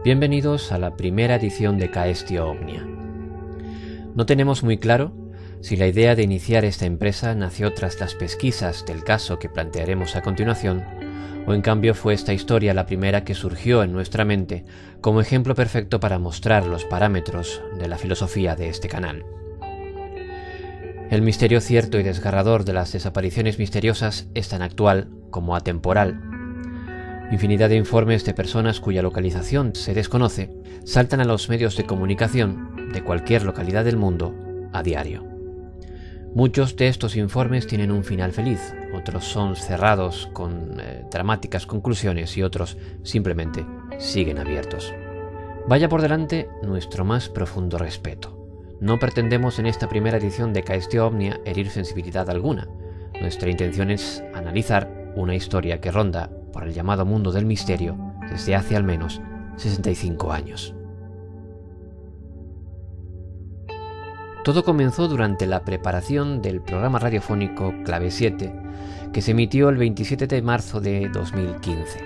Bienvenidos a la primera edición de Caestio Omnia. No tenemos muy claro si la idea de iniciar esta empresa nació tras las pesquisas del caso que plantearemos a continuación, o en cambio fue esta historia la primera que surgió en nuestra mente como ejemplo perfecto para mostrar los parámetros de la filosofía de este canal. El misterio cierto y desgarrador de las desapariciones misteriosas es tan actual como atemporal. Infinidad de informes de personas cuya localización se desconoce saltan a los medios de comunicación de cualquier localidad del mundo a diario. Muchos de estos informes tienen un final feliz, otros son cerrados con dramáticas conclusiones y otros simplemente siguen abiertos. Vaya por delante nuestro más profundo respeto. No pretendemos en esta primera edición de Caestio Omnia herir sensibilidad alguna. Nuestra intención es analizar una historia que ronda por el llamado mundo del misterio desde hace al menos 65 años. Todo comenzó durante la preparación del programa radiofónico Clave 7, que se emitió el 27 de marzo de 2015.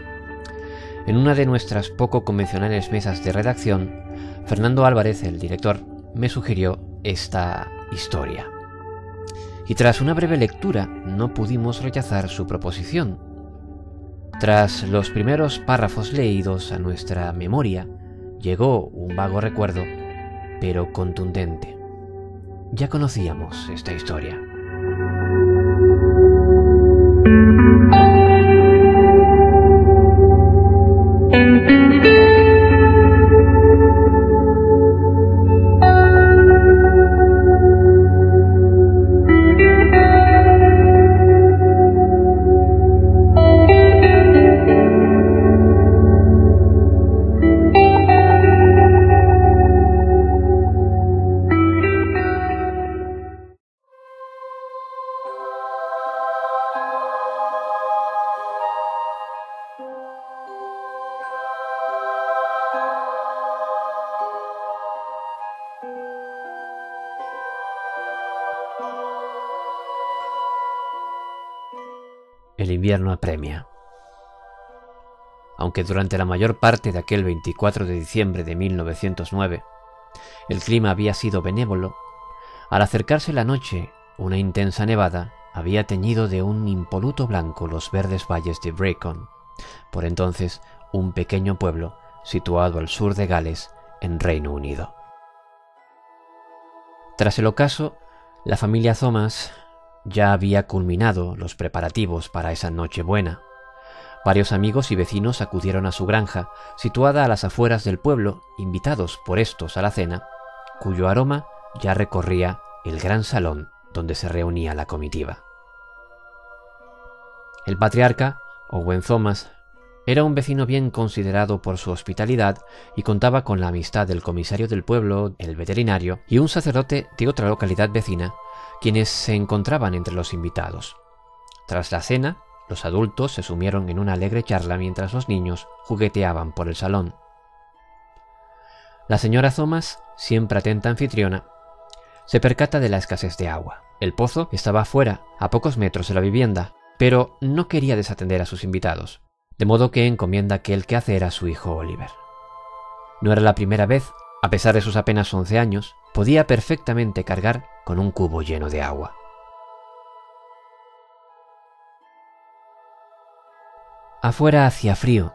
En una de nuestras poco convencionales mesas de redacción, Fernando Álvarez, el director, me sugirió esta historia. Y tras una breve lectura, no pudimos rechazar su proposición. Tras los primeros párrafos leídos a nuestra memoria, llegó un vago recuerdo, pero contundente. Ya conocíamos esta historia. El invierno apremia. Aunque durante la mayor parte de aquel 24 de diciembre de 1909 el clima había sido benévolo, al acercarse la noche una intensa nevada había teñido de un impoluto blanco los verdes valles de Brecon, por entonces un pequeño pueblo situado al sur de Gales, en Reino Unido. Tras el ocaso, la familia Thomas ya había culminado los preparativos para esa Nochebuena. Varios amigos y vecinos acudieron a su granja, situada a las afueras del pueblo, invitados por estos a la cena, cuyo aroma ya recorría el gran salón donde se reunía la comitiva. El patriarca, Owen Thomas, era un vecino bien considerado por su hospitalidad y contaba con la amistad del comisario del pueblo, el veterinario y un sacerdote de otra localidad vecina, quienes se encontraban entre los invitados. Tras la cena, los adultos se sumieron en una alegre charla mientras los niños jugueteaban por el salón. La señora Thomas, siempre atenta anfitriona, se percata de la escasez de agua. El pozo estaba fuera, a pocos metros de la vivienda, pero no quería desatender a sus invitados, de modo que encomienda aquel quehacer a su hijo Oliver. No era la primera vez, a pesar de sus apenas 11 años, podía perfectamente cargar con un cubo lleno de agua. Afuera hacía frío.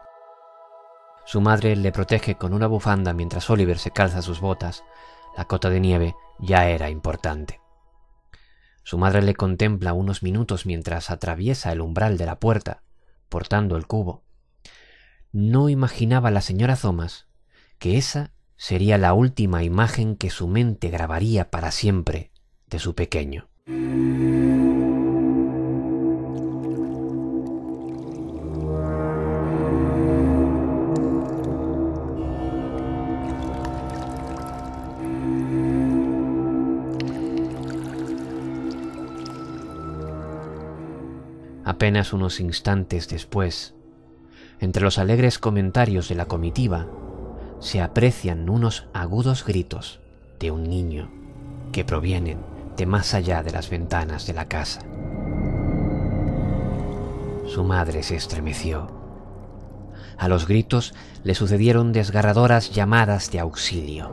Su madre le protege con una bufanda mientras Oliver se calza sus botas. La cota de nieve ya era importante. Su madre le contempla unos minutos mientras atraviesa el umbral de la puerta, portando el cubo. No imaginaba la señora Thomas que esa sería la última imagen que su mente grabaría para siempre de su pequeño. Apenas unos instantes después, entre los alegres comentarios de la comitiva, se aprecian unos agudos gritos de un niño que provienen de más allá de las ventanas de la casa. Su madre se estremeció. A los gritos le sucedieron desgarradoras llamadas de auxilio.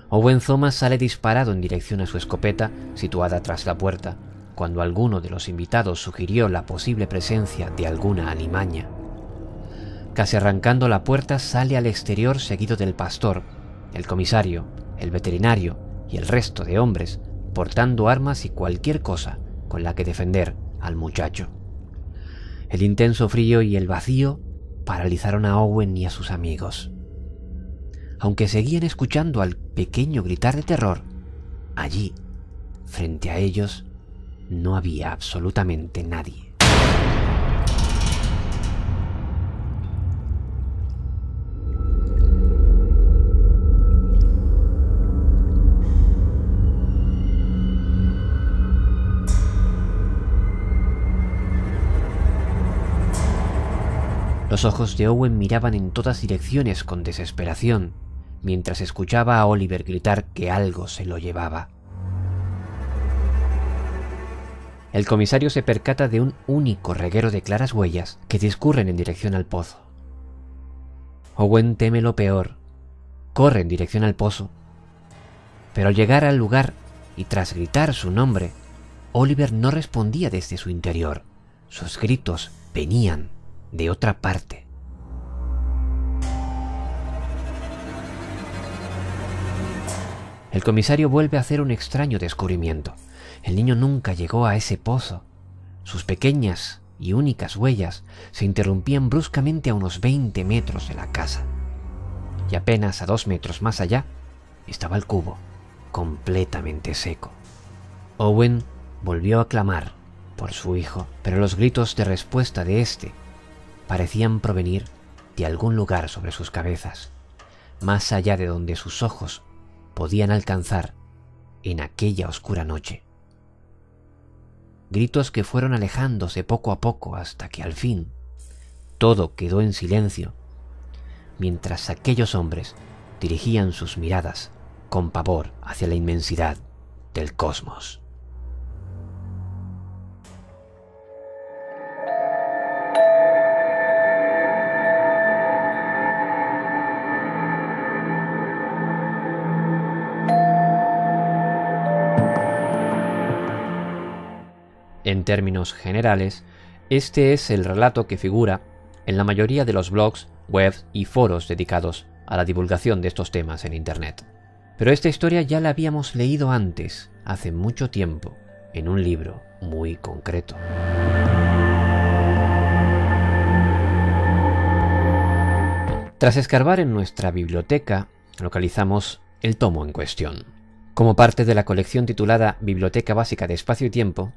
Owen Thomas sale disparado en dirección a su escopeta, situada tras la puerta, cuando alguno de los invitados sugirió la posible presencia de alguna alimaña. Casi arrancando la puerta, sale al exterior seguido del pastor, el comisario, el veterinario y el resto de hombres, portando armas y cualquier cosa con la que defender al muchacho. El intenso frío y el vacío paralizaron a Owen y a sus amigos. Aunque seguían escuchando al pequeño gritar de terror, allí, frente a ellos, no había absolutamente nadie. Los ojos de Owen miraban en todas direcciones con desesperación, mientras escuchaba a Oliver gritar que algo se lo llevaba. El comisario se percata de un único reguero de claras huellas que discurren en dirección al pozo. Owen teme lo peor, corre en dirección al pozo, pero al llegar al lugar y tras gritar su nombre, Oliver no respondía desde su interior. Sus gritos venían de otra parte. El comisario vuelve a hacer un extraño descubrimiento. El niño nunca llegó a ese pozo. Sus pequeñas y únicas huellas se interrumpían bruscamente a unos 20 metros de la casa. Y apenas a 2 metros más allá estaba el cubo, completamente seco. Owen volvió a clamar por su hijo, pero los gritos de respuesta de este parecían provenir de algún lugar sobre sus cabezas, más allá de donde sus ojos podían alcanzar en aquella oscura noche. Gritos que fueron alejándose poco a poco hasta que al fin todo quedó en silencio, mientras aquellos hombres dirigían sus miradas con pavor hacia la inmensidad del cosmos. En términos generales, este es el relato que figura en la mayoría de los blogs, webs y foros dedicados a la divulgación de estos temas en Internet. Pero esta historia ya la habíamos leído antes, hace mucho tiempo, en un libro muy concreto. Tras escarbar en nuestra biblioteca, localizamos el tomo en cuestión. Como parte de la colección titulada Biblioteca Básica de Espacio y Tiempo,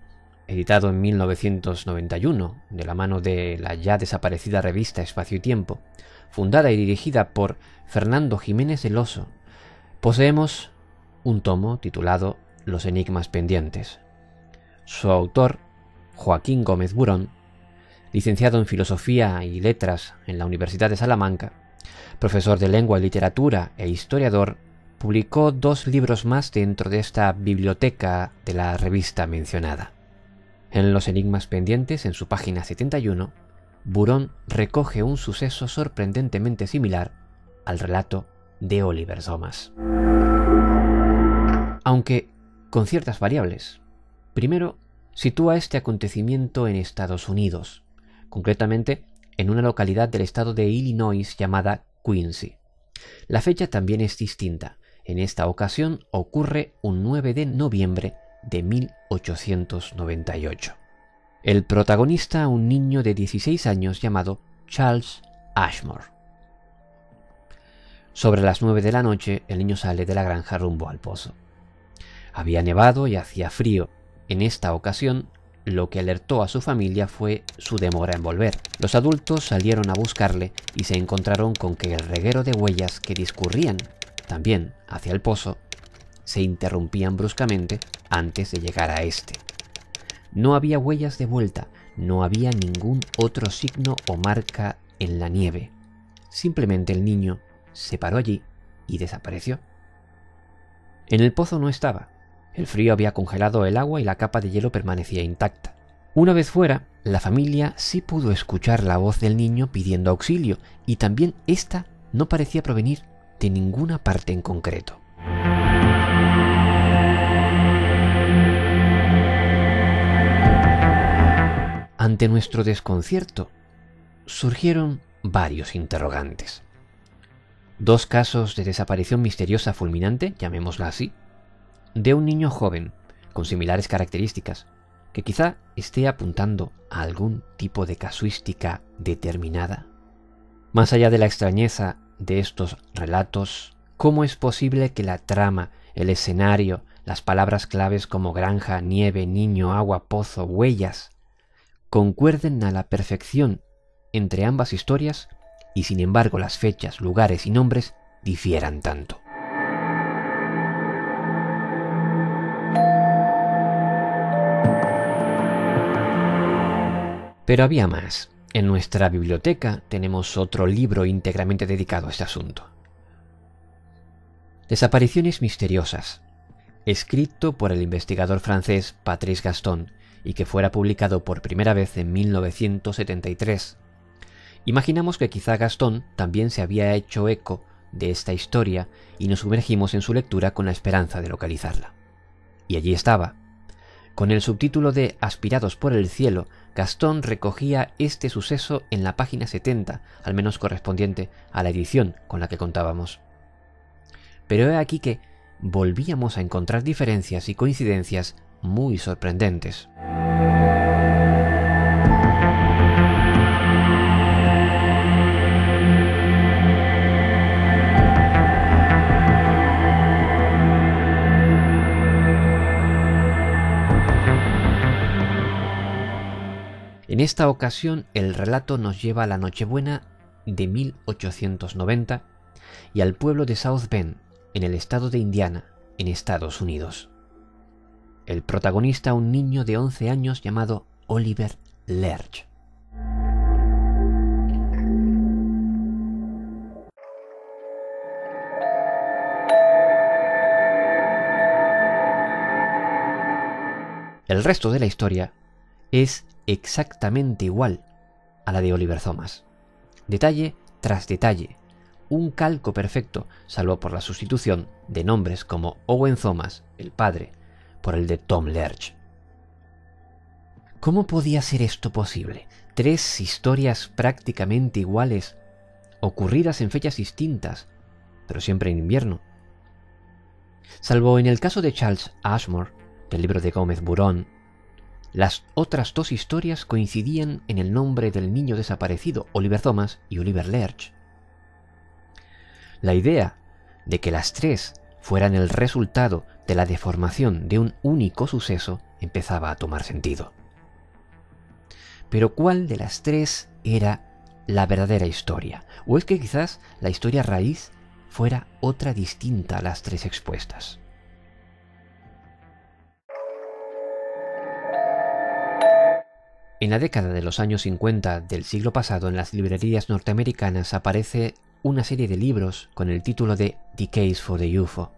editado en 1991 de la mano de la ya desaparecida revista Espacio y Tiempo, fundada y dirigida por Fernando Jiménez del Oso, poseemos un tomo titulado Los enigmas pendientes. Su autor, Joaquín Gómez Burón, licenciado en Filosofía y Letras en la Universidad de Salamanca, profesor de Lengua y Literatura e historiador, publicó 2 libros más dentro de esta biblioteca de la revista mencionada. En Los enigmas pendientes, en su página 71, Burón recoge un suceso sorprendentemente similar al relato de Oliver Thomas, aunque con ciertas variables. Primero, sitúa este acontecimiento en Estados Unidos, concretamente en una localidad del estado de Illinois llamada Quincy. La fecha también es distinta. En esta ocasión ocurre un 9 de noviembre de 1898. El protagonista, un niño de 16 años llamado Charles Ashmore. Sobre las 9 de la noche, el niño sale de la granja rumbo al pozo. Había nevado y hacía frío. En esta ocasión, lo que alertó a su familia fue su demora en volver. Los adultos salieron a buscarle y se encontraron con que el reguero de huellas que discurrían también hacia el pozo se interrumpían bruscamente antes de llegar a este. No había huellas de vuelta, no había ningún otro signo o marca en la nieve. Simplemente el niño se paró allí y desapareció. En el pozo no estaba. El frío había congelado el agua y la capa de hielo permanecía intacta. Una vez fuera, la familia sí pudo escuchar la voz del niño pidiendo auxilio, y también esta no parecía provenir de ninguna parte en concreto. Ante nuestro desconcierto, surgieron varios interrogantes. 2 casos de desaparición misteriosa fulminante, llamémosla así, de un niño joven con similares características, que quizá esté apuntando a algún tipo de casuística determinada. Más allá de la extrañeza de estos relatos, ¿cómo es posible que la trama, el escenario, las palabras claves como granja, nieve, niño, agua, pozo, huellas, concuerden a la perfección entre ambas historias y sin embargo las fechas, lugares y nombres difieran tanto? Pero había más. En nuestra biblioteca tenemos otro libro íntegramente dedicado a este asunto. Desapariciones misteriosas, escrito por el investigador francés Patrice Gaston y que fuera publicado por primera vez en 1973. Imaginamos que quizá Gaston también se había hecho eco de esta historia y nos sumergimos en su lectura con la esperanza de localizarla. Y allí estaba. Con el subtítulo de Aspirados por el cielo, Gaston recogía este suceso en la página 70, al menos correspondiente a la edición con la que contábamos. Pero he aquí que volvíamos a encontrar diferencias y coincidencias muy sorprendentes. En esta ocasión el relato nos lleva a la Nochebuena de 1890 y al pueblo de South Bend, en el estado de Indiana, en Estados Unidos. El protagonista, un niño de 11 años llamado Oliver Lerch. El resto de la historia es exactamente igual a la de Oliver Thomas. Detalle tras detalle, un calco perfecto, salvo por la sustitución de nombres como Owen Thomas, el padre, por el de Tom Lerch. ¿Cómo podía ser esto posible? 3 historias prácticamente iguales, ocurridas en fechas distintas, pero siempre en invierno. Salvo en el caso de Charles Ashmore, del libro de Gómez Burón, las otras 2 historias coincidían en el nombre del niño desaparecido, Oliver Thomas y Oliver Lerch. La idea de que las 3 fueran el resultado de la deformación de un único suceso empezaba a tomar sentido. Pero ¿cuál de las 3 era la verdadera historia? ¿O es que quizás la historia raíz fuera otra distinta a las 3 expuestas? En la década de los años 50 del siglo pasado, en las librerías norteamericanas aparece una serie de libros con el título de The Case for the UFO,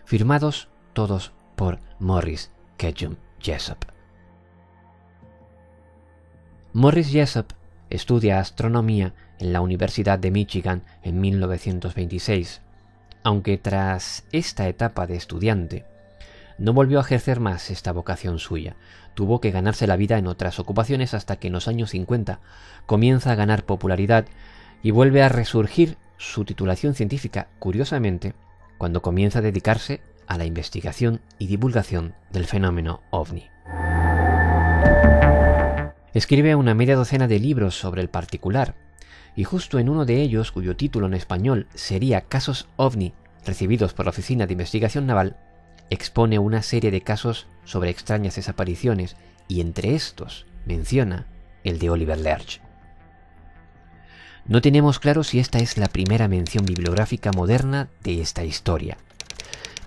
firmados todos por Morris Ketchum Jessup. Morris Jessup estudia astronomía en la Universidad de Michigan en 1926, aunque tras esta etapa de estudiante no volvió a ejercer más esta vocación suya. Tuvo que ganarse la vida en otras ocupaciones hasta que en los años 50 comienza a ganar popularidad y vuelve a resurgir su titulación científica, curiosamente, cuando comienza a dedicarse a la investigación y divulgación del fenómeno OVNI. Escribe una media docena de libros sobre el particular, y justo en uno de ellos, cuyo título en español sería Casos OVNI recibidos por la Oficina de Investigación Naval, expone una serie de casos sobre extrañas desapariciones y entre estos menciona el de Oliver Lerch. No tenemos claro si esta es la primera mención bibliográfica moderna de esta historia,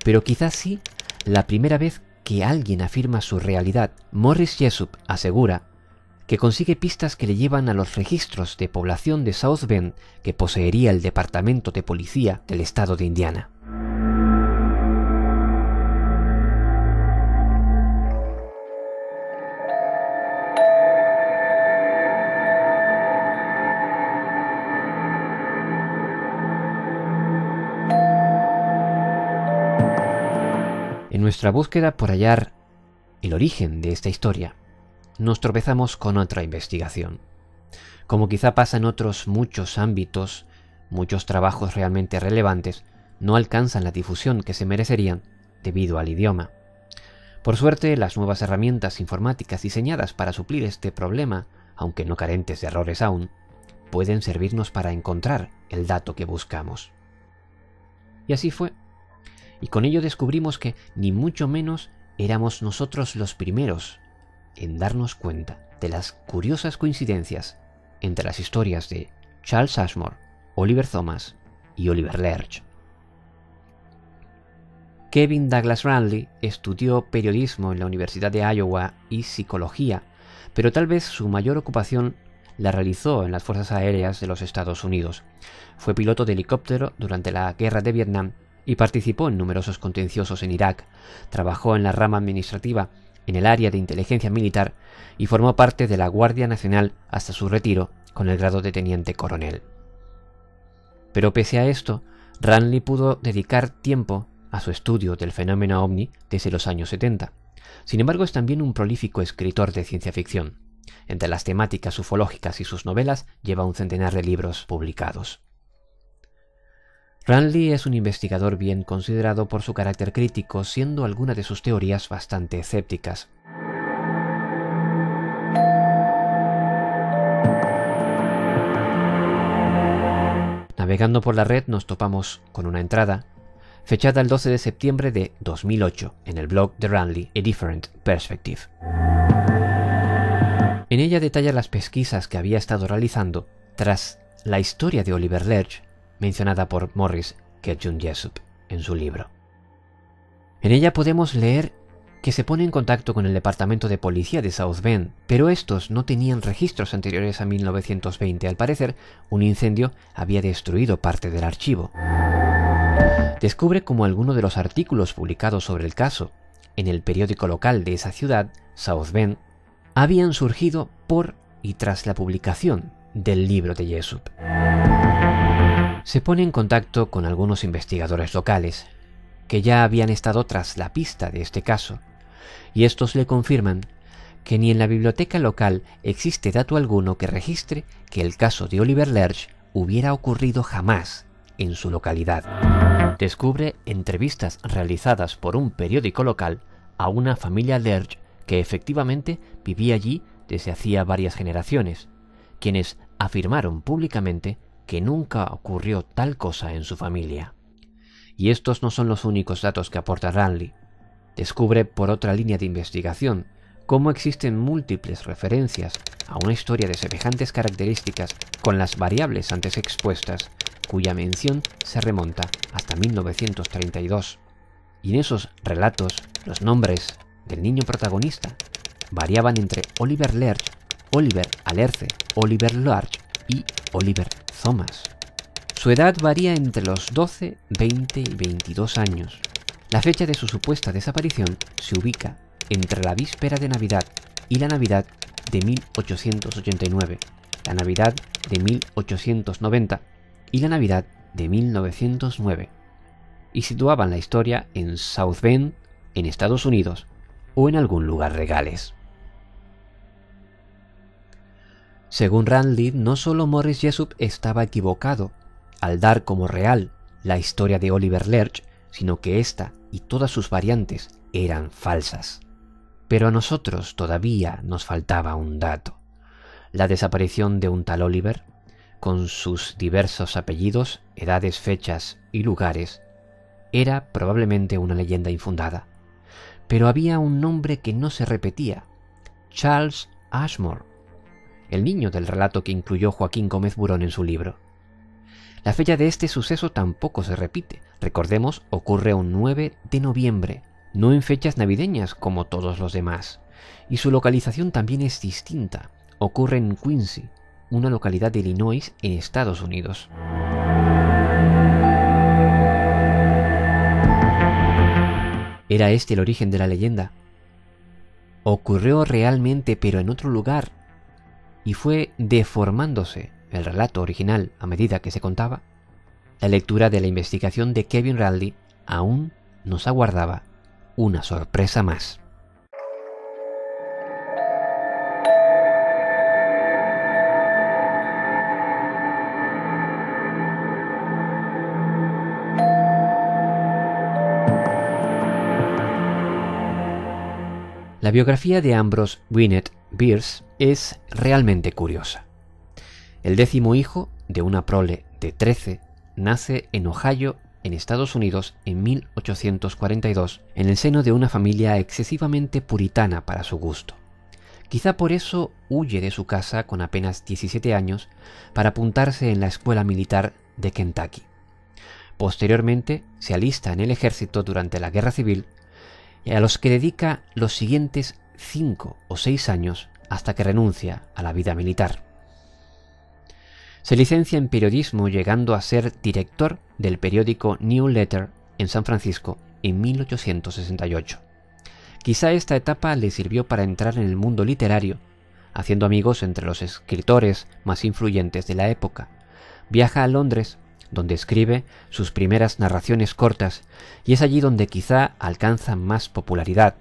pero quizás sí la primera vez que alguien afirma su realidad. Morris Jessup asegura que consigue pistas que le llevan a los registros de población de South Bend que poseería el Departamento de Policía del estado de Indiana. nuestra búsqueda por hallar el origen de esta historia, nos tropezamos con otra investigación. Como quizá pasa en otros muchos ámbitos, muchos trabajos realmente relevantes no alcanzan la difusión que se merecerían debido al idioma. Por suerte, las nuevas herramientas informáticas diseñadas para suplir este problema, aunque no carentes de errores aún, pueden servirnos para encontrar el dato que buscamos. Y así fue. Y con ello descubrimos que ni mucho menos éramos nosotros los primeros en darnos cuenta de las curiosas coincidencias entre las historias de Charles Ashmore, Oliver Thomas y Oliver Lerch. Kevin Douglas Randle estudió periodismo en la Universidad de Iowa y psicología, pero tal vez su mayor ocupación la realizó en las Fuerzas Aéreas de los Estados Unidos. Fue piloto de helicóptero durante la Guerra de Vietnam y participó en numerosos contenciosos en Irak. Trabajó en la rama administrativa, en el área de inteligencia militar y formó parte de la Guardia Nacional hasta su retiro con el grado de teniente coronel. Pero pese a esto, Randle pudo dedicar tiempo a su estudio del fenómeno ovni desde los años 70. Sin embargo, es también un prolífico escritor de ciencia ficción. Entre las temáticas ufológicas y sus novelas lleva un centenar de libros publicados. Randle es un investigador bien considerado por su carácter crítico, siendo alguna de sus teorías bastante escépticas. Navegando por la red nos topamos con una entrada fechada el 12 de septiembre de 2008 en el blog de Randle, A Different Perspective. En ella detalla las pesquisas que había estado realizando tras la historia de Oliver Lerch, mencionada por Morris Ketchum-Jessup en su libro. En ella podemos leer que se pone en contacto con el departamento de policía de South Bend, pero estos no tenían registros anteriores a 1920. Al parecer, un incendio había destruido parte del archivo. Descubre cómo algunos de los artículos publicados sobre el caso en el periódico local de esa ciudad, South Bend, habían surgido por y tras la publicación del libro de Jessup. Se pone en contacto con algunos investigadores locales que ya habían estado tras la pista de este caso, y estos le confirman que ni en la biblioteca local existe dato alguno que registre que el caso de Oliver Lerch hubiera ocurrido jamás en su localidad. Descubre entrevistas realizadas por un periódico local a una familia Lerch que efectivamente vivía allí desde hacía varias generaciones, quienes afirmaron públicamente que nunca ocurrió tal cosa en su familia. Y estos no son los únicos datos que aporta Randle. Descubre por otra línea de investigación cómo existen múltiples referencias a una historia de semejantes características con las variables antes expuestas, cuya mención se remonta hasta 1932. Y en esos relatos, los nombres del niño protagonista variaban entre Oliver Lerch, Oliver Alerce, Oliver Larch y Oliver Thomas. Su edad varía entre los 12, 20 y 22 años. La fecha de su supuesta desaparición se ubica entre la víspera de Navidad y la Navidad de 1889, la Navidad de 1890 y la Navidad de 1909, y situaban la historia en South Bend, en Estados Unidos, o en algún lugar de Gales. Según Randle, no solo Morris Jessup estaba equivocado al dar como real la historia de Oliver Lerch, sino que ésta y todas sus variantes eran falsas. Pero a nosotros todavía nos faltaba un dato: la desaparición de un tal Oliver, con sus diversos apellidos, edades, fechas y lugares, era probablemente una leyenda infundada. Pero había un nombre que no se repetía: Charles Ashmore, el niño del relato que incluyó Joaquín Gómez Burón en su libro. La fecha de este suceso tampoco se repite. Recordemos, ocurre un 9 de noviembre, no en fechas navideñas como todos los demás. Y su localización también es distinta. Ocurre en Quincy, una localidad de Illinois en Estados Unidos. ¿Era este el origen de la leyenda? ¿Ocurrió realmente pero en otro lugar? ¿Y fue deformándose el relato original a medida que se contaba? La lectura de la investigación de Kevin Randle aún nos aguardaba una sorpresa más. La biografía de Ambrose Gwyneth Bierce es realmente curiosa. El 10º hijo de una prole de 13 nace en Ohio, en Estados Unidos, en 1842, en el seno de una familia excesivamente puritana para su gusto. Quizá por eso huye de su casa con apenas 17 años para apuntarse en la escuela militar de Kentucky. Posteriormente se alista en el ejército durante la Guerra Civil, a los que dedica los siguientes 5 o 6 años hasta que renuncia a la vida militar. Se licencia en periodismo, llegando a ser director del periódico New Letter en San Francisco en 1868. Quizá esta etapa le sirvió para entrar en el mundo literario, haciendo amigos entre los escritores más influyentes de la época. Viaja a Londres, donde escribe sus primeras narraciones cortas, y es allí donde quizá alcanza más popularidad.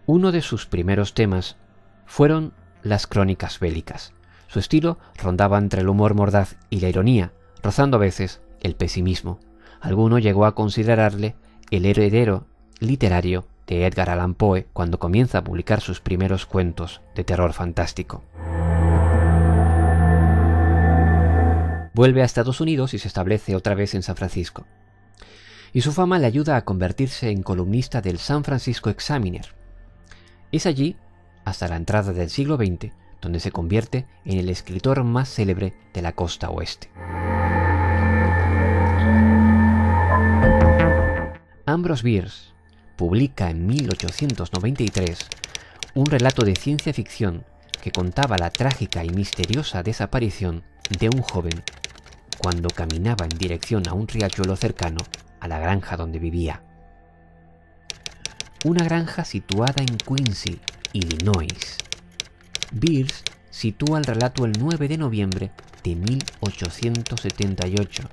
Uno de sus primeros temas fueron las crónicas bélicas. Su estilo rondaba entre el humor mordaz y la ironía, rozando a veces el pesimismo. Alguno llegó a considerarle el heredero literario de Edgar Allan Poe cuando comienza a publicar sus primeros cuentos de terror fantástico. Vuelve a Estados Unidos y se establece otra vez en San Francisco. Y su fama le ayuda a convertirse en columnista del San Francisco Examiner. Es allí, hasta la entrada del siglo XX, donde se convierte en el escritor más célebre de la costa oeste. Ambrose Bierce publica en 1893 un relato de ciencia ficción que contaba la trágica y misteriosa desaparición de un joven cuando caminaba en dirección a un riachuelo cercano a la granja donde vivía. Una granja situada en Quincy, Illinois. Bierce sitúa el relato el 9 de noviembre de 1878.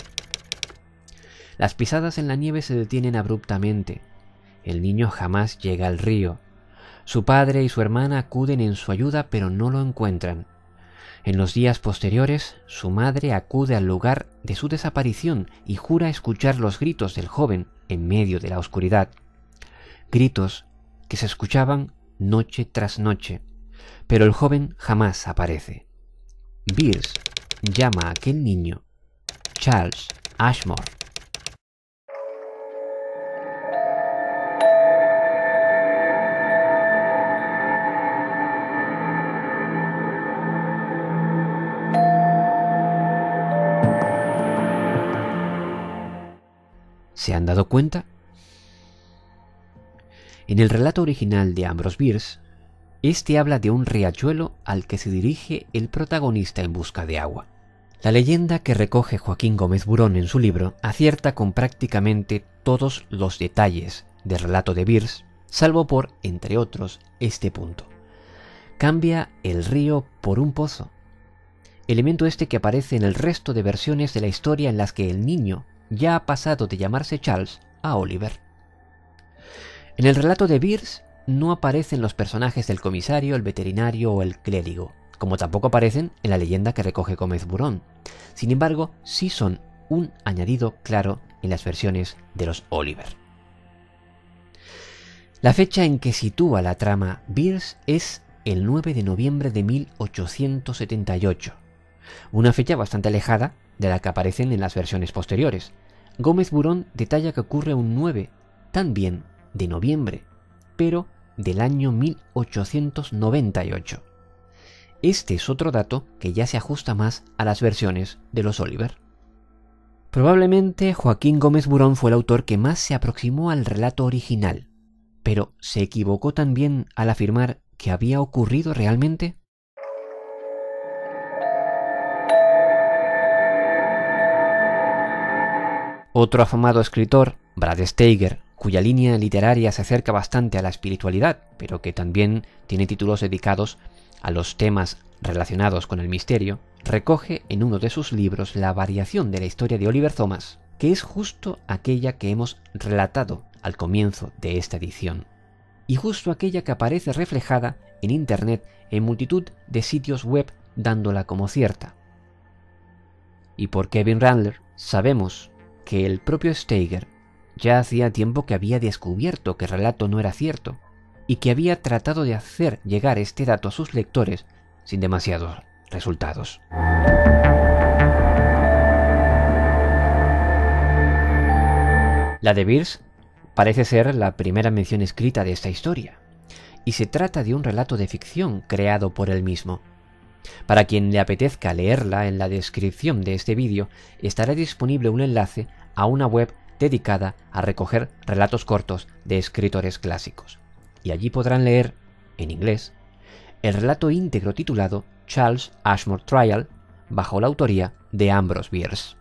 Las pisadas en la nieve se detienen abruptamente. El niño jamás llega al río. Su padre y su hermana acuden en su ayuda, pero no lo encuentran. En los días posteriores, su madre acude al lugar de su desaparición y jura escuchar los gritos del joven en medio de la oscuridad. Gritos que se escuchaban noche tras noche, pero el joven jamás aparece. Bierce llama a aquel niño Charles Ashmore. ¿Se han dado cuenta? En el relato original de Ambrose Bierce, este habla de un riachuelo al que se dirige el protagonista en busca de agua. La leyenda que recoge Joaquín Gómez Burón en su libro acierta con prácticamente todos los detalles del relato de Bierce, salvo por, entre otros, este punto. Cambia el río por un pozo, elemento este que aparece en el resto de versiones de la historia en las que el niño ya ha pasado de llamarse Charles a Oliver. En el relato de Bierce no aparecen los personajes del comisario, el veterinario o el clérigo, como tampoco aparecen en la leyenda que recoge Gómez Burón. Sin embargo, sí son un añadido claro en las versiones de los Oliver. La fecha en que sitúa la trama Bierce es el 9 de noviembre de 1878, una fecha bastante alejada de la que aparecen en las versiones posteriores. Gómez Burón detalla que ocurre un 9 también de noviembre, pero del año 1898. Este es otro dato que ya se ajusta más a las versiones de los Oliver. Probablemente Joaquín Gómez Burón fue el autor que más se aproximó al relato original, pero ¿se equivocó también al afirmar que había ocurrido realmente? Otro afamado escritor, Brad Steiger, cuya línea literaria se acerca bastante a la espiritualidad, pero que también tiene títulos dedicados a los temas relacionados con el misterio, recoge en uno de sus libros la variación de la historia de Oliver Thomas, que es justo aquella que hemos relatado al comienzo de esta edición. y justo aquella que aparece reflejada en Internet en multitud de sitios web dándola como cierta. Y por Kevin Randler sabemos que el propio Steiger ya hacía tiempo que había descubierto que el relato no era cierto y que había tratado de hacer llegar este dato a sus lectores sin demasiados resultados. La de Beers parece ser la primera mención escrita de esta historia, y se trata de un relato de ficción creado por él mismo. Para quien le apetezca leerla, en la descripción de este vídeo estará disponible un enlace a una web dedicada a recoger relatos cortos de escritores clásicos, y allí podrán leer, en inglés, el relato íntegro titulado Charles Ashmore Trial, bajo la autoría de Ambrose Bierce.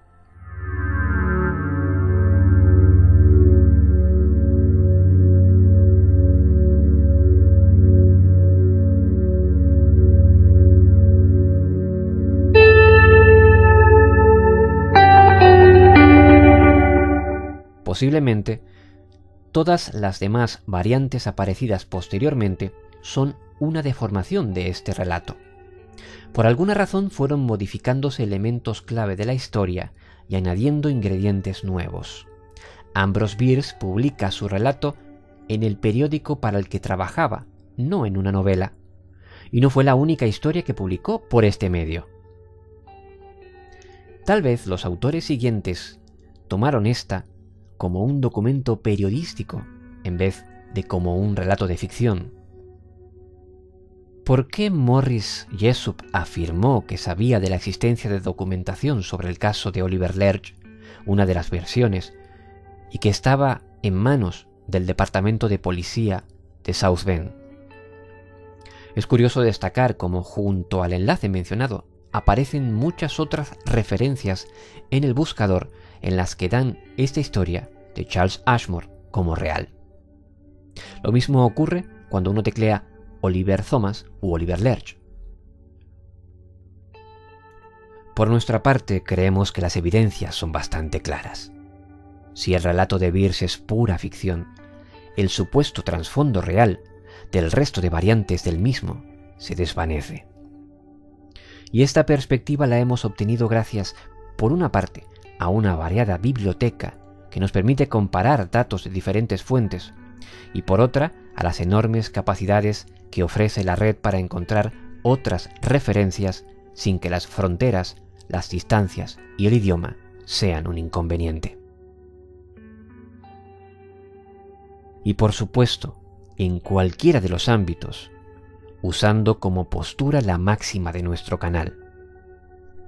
Posiblemente, todas las demás variantes aparecidas posteriormente son una deformación de este relato. Por alguna razón fueron modificándose elementos clave de la historia y añadiendo ingredientes nuevos. Ambrose Bierce publica su relato en el periódico para el que trabajaba, no en una novela, y no fue la única historia que publicó por este medio. Tal vez los autores siguientes tomaron esta como un documento periodístico en vez de como un relato de ficción. ¿Por qué Morris Jessup afirmó que sabía de la existencia de documentación sobre el caso de Oliver Lerch, una de las versiones, y que estaba en manos del Departamento de Policía de South Bend? Es curioso destacar cómo junto al enlace mencionado aparecen muchas otras referencias en el buscador en las que dan esta historia de Charles Ashmore como real. Lo mismo ocurre cuando uno teclea Oliver Thomas u Oliver Lerch. Por nuestra parte, creemos que las evidencias son bastante claras. Si el relato de Bierce es pura ficción, el supuesto trasfondo real del resto de variantes del mismo se desvanece. Y esta perspectiva la hemos obtenido gracias, por una parte, a una variada biblioteca que nos permite comparar datos de diferentes fuentes, y por otra, a las enormes capacidades que ofrece la red para encontrar otras referencias sin que las fronteras, las distancias y el idioma sean un inconveniente. Y por supuesto, en cualquiera de los ámbitos, usando como postura la máxima de nuestro canal,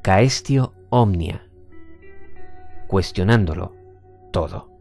Caestio Omnia, cuestionándolo todo.